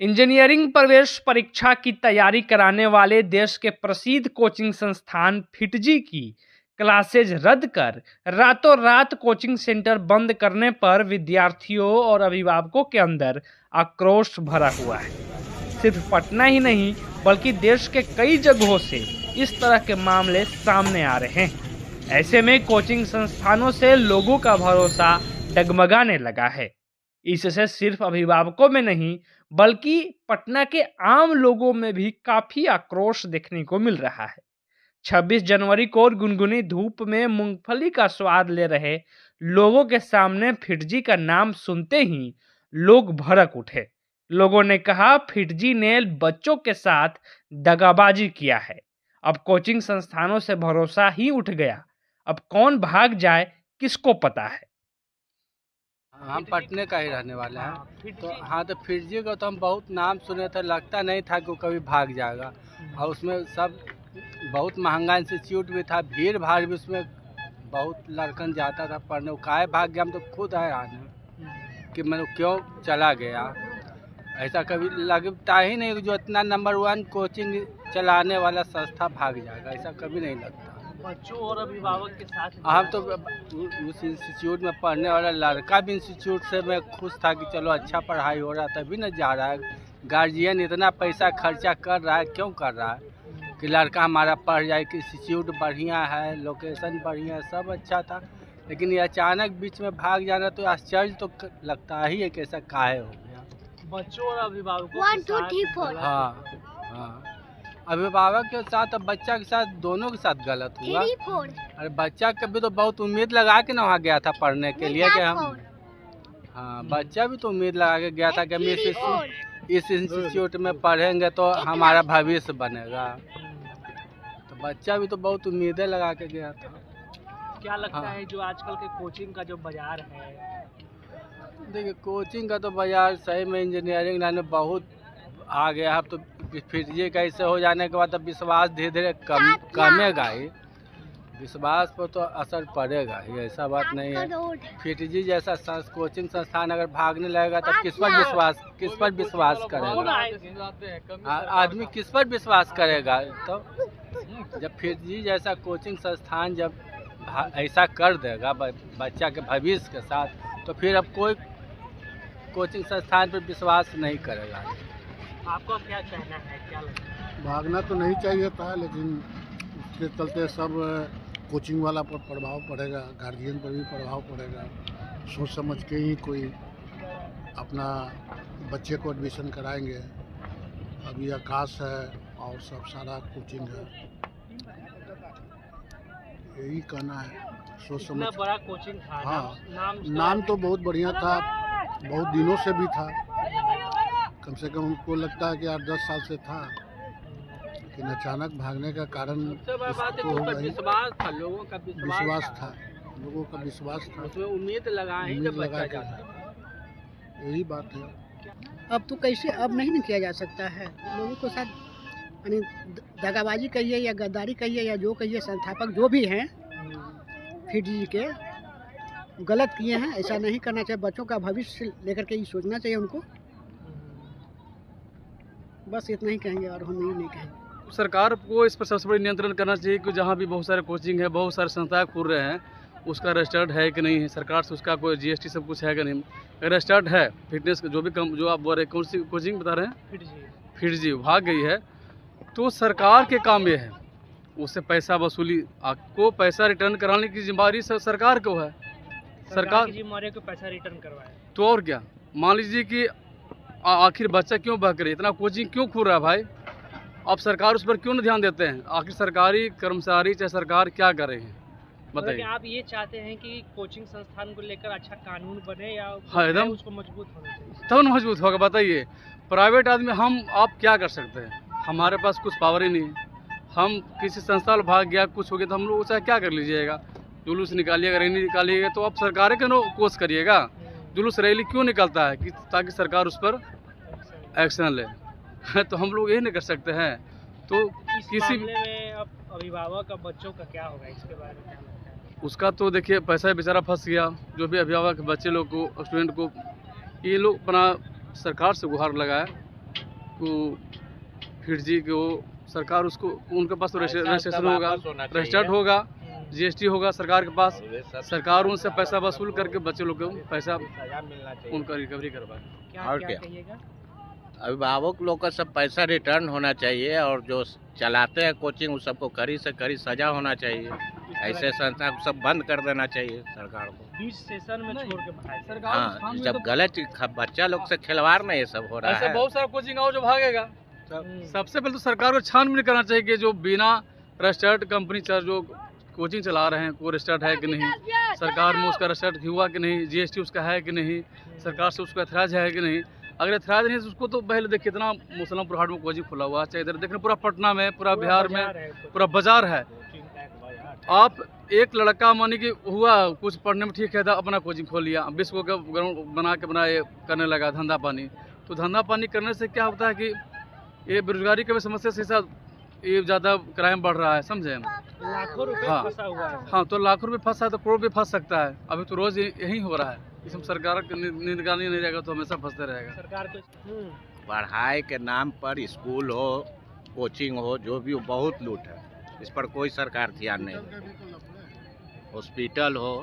Engineering प्रवेश परीक्षा की तैयारी कराने वाले देश के प्रसिद्ध कोचिंग संस्थान फिटजी की क्लासेज रद्द कर रातों रात कोचिंग सेंटर बंद करने पर विद्यार्थियों और अभिभावकों के अंदर आक्रोश भरा हुआ है। सिर्फ पटना ही नहीं बल्कि देश के कई जगहों से इस तरह के मामले सामने आ रहे हैं। ऐसे में कोचिंग संस्थानों से लोगों का भरोसा डगमगाने लगा है। इससे सिर्फ अभिभावकों में नहीं बल्कि पटना के आम लोगों में भी काफी आक्रोश देखने को मिल रहा है। 26 जनवरी को गुनगुनी धूप में मूंगफली का स्वाद ले रहे लोगों के सामने फिटजी का नाम सुनते ही लोग भड़क उठे। लोगों ने कहा फिटजी ने बच्चों के साथ दगाबाजी किया है। अब कोचिंग संस्थानों से भरोसा ही उठ गया। अब कौन भाग जाए किसको पता है। हम पटने का ही रहने वाले हैं तो फिटजी का तो हम बहुत नाम सुने थे, लगता नहीं था कि वो कभी भाग जाएगा। और उसमें सब बहुत महंगा इंस्टीट्यूट भी था, भीड़ भाड़ भी उसमें बहुत लड़कन जाता था पढ़ने। वो काहे भाग गया हम तो खुद हैरान हैं कि मैंने क्यों चला गया। ऐसा कभी लगता ही नहीं कि जो इतना नंबर 1 कोचिंग चलाने वाला संस्था भाग जाएगा, ऐसा कभी नहीं लगता। बच्चों और अभिभावक के साथ हम तो उस इंस्टीट्यूट में पढ़ने वाला लड़का भी इंस्टीट्यूट से मैं खुश था कि चलो अच्छा पढ़ाई हो रहा है, तभी न जा रहा है। गार्जियन इतना पैसा खर्चा कर रहा है, क्यों कर रहा है कि लड़का हमारा पढ़ जाए, कि इंस्टीट्यूट बढ़िया है, लोकेशन बढ़िया है, सब अच्छा था। लेकिन ये अचानक बीच में भाग जाना तो आश्चर्य तो लगता ही है कि ऐसा काहे हो गया। बच्चों और अभिभावकों हाँ अभिभावक के साथ और बच्चा के साथ दोनों के साथ गलत हुआ। अरे बच्चा कभी तो बहुत उम्मीद लगा के ना वहाँ गया था पढ़ने के लिए कि हम बच्चा भी तो उम्मीद लगा के गया था कि हम इस इंस्टीट्यूट में पढ़ेंगे तो हमारा भविष्य बनेगा। तो बच्चा भी तो बहुत उम्मीदें लगा के गया था। क्या लगता है जो आजकल के कोचिंग का जो बाजार है? देखिए कोचिंग का तो बाजार सही में इंजीनियरिंग लाइन में बहुत आ गया। अब तो फिटजी का ऐसे हो जाने के बाद अब विश्वास धीरे धीरे कमेगा ही। विश्वास पर तो असर पड़ेगा ही, ऐसा बात नहीं है। फिटजी जैसा कोचिंग संस्थान अगर भागने लगेगा तो किस पर विश्वास करेगा आदमी, किस पर विश्वास करेगा। तो जब फिटजी जैसा कोचिंग संस्थान जब ऐसा कर देगा बच्चा के भविष्य के साथ, तो फिर अब कोई कोचिंग संस्थान पर विश्वास नहीं करेगा। आपको क्या कहना है, क्या लगता है? भागना तो नहीं चाहिए था, लेकिन उसके चलते सब कोचिंग वाला पर प्रभाव पड़ेगा, गार्जियन पर भी प्रभाव पड़ेगा। सोच समझ के ही कोई अपना बच्चे को एडमिशन कराएंगे। अभी आकाश है और सब सारा कोचिंग है, यही कहना है। सोच समझ बड़ा कोचिंग था। हाँ नाम तो बहुत बढ़िया था, बहुत दिनों से भी था, कम से कम हमको लगता है कि 8-10 साल से था। लेकिन अचानक भागने का कारण विश्वास था, लोगों का विश्वास था, उसमें उम्मीद लगा के, यही बात है। अब तो कैसे अब नहीं किया जा सकता है। लोगों के साथ यानी दगाबाजी कहिए या गद्दारी कहिए या जो कहिए, संस्थापक जो भी हैं फिटजी के गलत किए हैं। ऐसा नहीं करना चाहिए। बच्चों का भविष्य लेकर के ही सोचना चाहिए उनको। बस इतना ही कहेंगे और हम यही नहीं कहेंगे। सरकार को इस पर सबसे बड़ी नियंत्रण करना चाहिए कि जहाँ भी बहुत सारे कोचिंग है, बहुत सारे संस्थाएं खुल रहे हैं, उसका रजिस्टर्ड है कि नहीं है, सरकार से उसका कोई GST सब कुछ है कि नहीं। अगर रजिस्टर्ड है, फिटनेस जो भी जो आप बोल रहे हैं, कौन सी कोचिंग बता रहे हैं, फिटजी भाग गई है, तो सरकार के काम ये है उससे पैसा वसूली, आपको पैसा रिटर्न कराने की जिम्मेदारी सरकार को है। सरकार की जिम्मेदारी को पैसा रिटर्न करवाए तो और क्या। मान लीजिए कि आखिर बच्चा क्यों भाग रही, इतना कोचिंग क्यों खुल रहा है भाई, अब सरकार उस पर क्यों नहीं ध्यान देते हैं। आखिर सरकारी कर्मचारी चाहे सरकार क्या कर रही है बताइए। आप ये चाहते हैं कि कोचिंग संस्थान को लेकर अच्छा कानून बने या एकदम उसको मजबूत होना चाहिए, तब न मजबूत होगा। बताइए प्राइवेट आदमी हम आप क्या कर सकते हैं, हमारे पास कुछ पावर ही नहीं है। हम किसी संस्था में भाग गया, कुछ हो गया तो हम लोग चाहे क्या कर लीजिएगा, जुलूस निकालिएगा, रैली निकालिएगा, तो आप सरकार के कोशिश करिएगा। जुलूस रैली क्यों निकलता है कि ताकि सरकार उस पर एक्शन ले। तो हम लोग यही नहीं कर सकते हैं। तो किसी में अब अभिभावक का बच्चों का क्या होगा, इसके बारे में क्या लगता है? उसका तो देखिए पैसा बेचारा फंस गया। जो भी अभिभावक बच्चे लोग को, स्टूडेंट को, ये लोग अपना सरकार से गुहार लगाए को फिटजी को सरकार उसको उनके पास तो रजिस्ट्रेशन होगा, रजिस्टर्ड होगा, जीएसटी होगा सरकार के पास, सरकार उनसे पैसा वसूल करके बच्चे लोग को पैसा उनका रिकवरी करवाए। और क्या अभिभावक लोग का सब पैसा रिटर्न होना चाहिए और जो चलाते हैं कोचिंग उस सबको कड़ी से कड़ी सजा होना चाहिए। ऐसे संस्था को सब बंद कर देना चाहिए सरकार को। बीच सेशन में छोड़ के भाई सरकार हाँ, जब गलत बच्चा लोग से खिलवाड़ में ये सब हो रहा ऐसे है। बहुत सारा कोचिंग आओ जो भागेगा। सबसे पहले तो सरकार को छानबीन करना चाहिए कि जो बिना रजिस्टर्ड कंपनी जो कोचिंग चला रहे हैं वो रजिस्टर्ड है कि नहीं, सरकार में उसका रजिस्टर्ड हुआ कि नहीं, जीएसटी उसका है कि नहीं, सरकार से उसका एतराज है कि नहीं। अगर एतराज नहीं है तो उसको तो पहले देखिए कितना मुसलमपुर हाट में कोचिंग खुला हुआ है, चाहे इधर देखने पूरा पटना में, पूरा बिहार में पूरा बाजार है। आप एक लड़का मानी कि हुआ कुछ पढ़ने में ठीक है था, अपना कोचिंग खोल लिया, विश्व का ग्राउंड बना के अपना ये करने लगा धंधा पानी। तो धंधा पानी करने से क्या होता है कि ये बेरोजगारी की समस्या से साथ ये ज़्यादा क्राइम बढ़ रहा है, समझे। लाखों रुपए हाँ। फंसा हुआ है। हाँ, तो लाखों रुपये फंसा है तो करोड़ भी फंस सकता है। अभी तो रोज़ यही हो रहा है। इसमें सरकार की निगरानी नहीं रहेगा तो हमेशा फंसते रहेगा। सरकार को पढ़ाई के नाम पर स्कूल हो, कोचिंग हो, जो भी हो, बहुत लूट है। इस पर कोई सरकार ध्यान नहीं दे। हॉस्पिटल हो,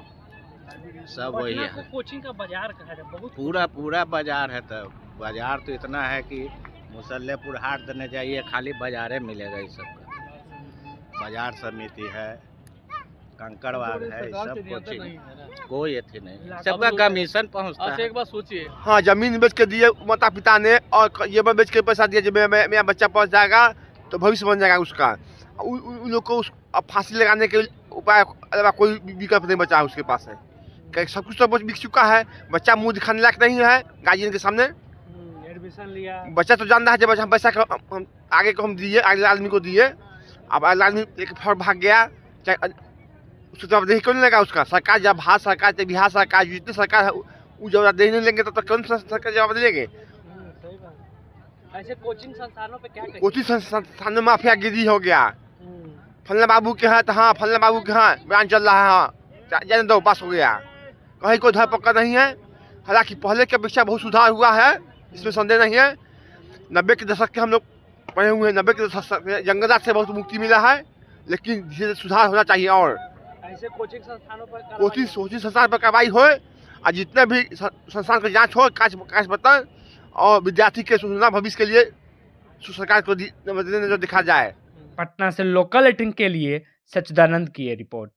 सब वही पटना है। को कोचिंग का बाजार कहा है, बहुत पूरा बाजार है। तो बाजार तो इतना है कि मुसल्लेपुर हाट देने जाइए खाली बाजारे मिलेगा। इस सब का बाजार समिति है, कंकड़बाग है, इस सब कोचिंग कोई अथी नहीं, सबका कमीशन पहुँचता अच्छा है। एक बात सोचिए, हाँ, जमीन बेच के दिए माता पिता ने और ये बेच के पैसा दिया, जब मेरा बच्चा पहुंच जाएगा तो भविष्य बन जाएगा उसका। उन लोग को अब फांसी लगाने के उपाय अलावा कोई विकल्प नहीं बचा है उसके पास है। क्या सब कुछ तो बिक चुका है, बच्चा मुंह दिखाने लायक नहीं है गार्जियन के सामने। एडमिशन लिया, बच्चा तो जान रहा है जब हम पैसा हम आगे को हम दिए, अगले आदमी को दिए, अब अगला आदमी एक फर भाग गया, उसको जवाबदेही कौन लेगा उसका? सरकार, जब भारत सरकार, जब बिहार सरकार, जितनी सरकार है वो जवाबदेही नहीं लेंगे तो कौन सरकार जवाब देंगे? सही बात। ऐसे कोचिंग संस्थानों पे क्या कहेंगे? कोचिंग संस्थान में माफियागिरी हो गया। फलना बाबू के हैं तो हाँ, फलना बाबू के हैं बयान चल रहा है, हाँ जाने दो, पास हो गया, कहीं कोई धरपकड़ नहीं है। हालांकि पहले के अपेक्षा बहुत सुधार हुआ है, इसमें संदेह नहीं है। 90 के दशक के हम लोग पढ़े हुए हैं, 90 के दशक जंगलात से बहुत मुक्ति मिला है, लेकिन धीरे सुधार होना चाहिए। और ऐसे कोचिंग संस्थानों पर कोचिंग संस्थान पर कार्रवाई हो और जितने भी संस्थान की जांच हो, कांच बर्तन और विद्यार्थी के सुनहरा भविष्य के लिए सरकार को जो दिखा जाए। पटना से लोकल 18 के लिए सच्चिदानंद की ये रिपोर्ट।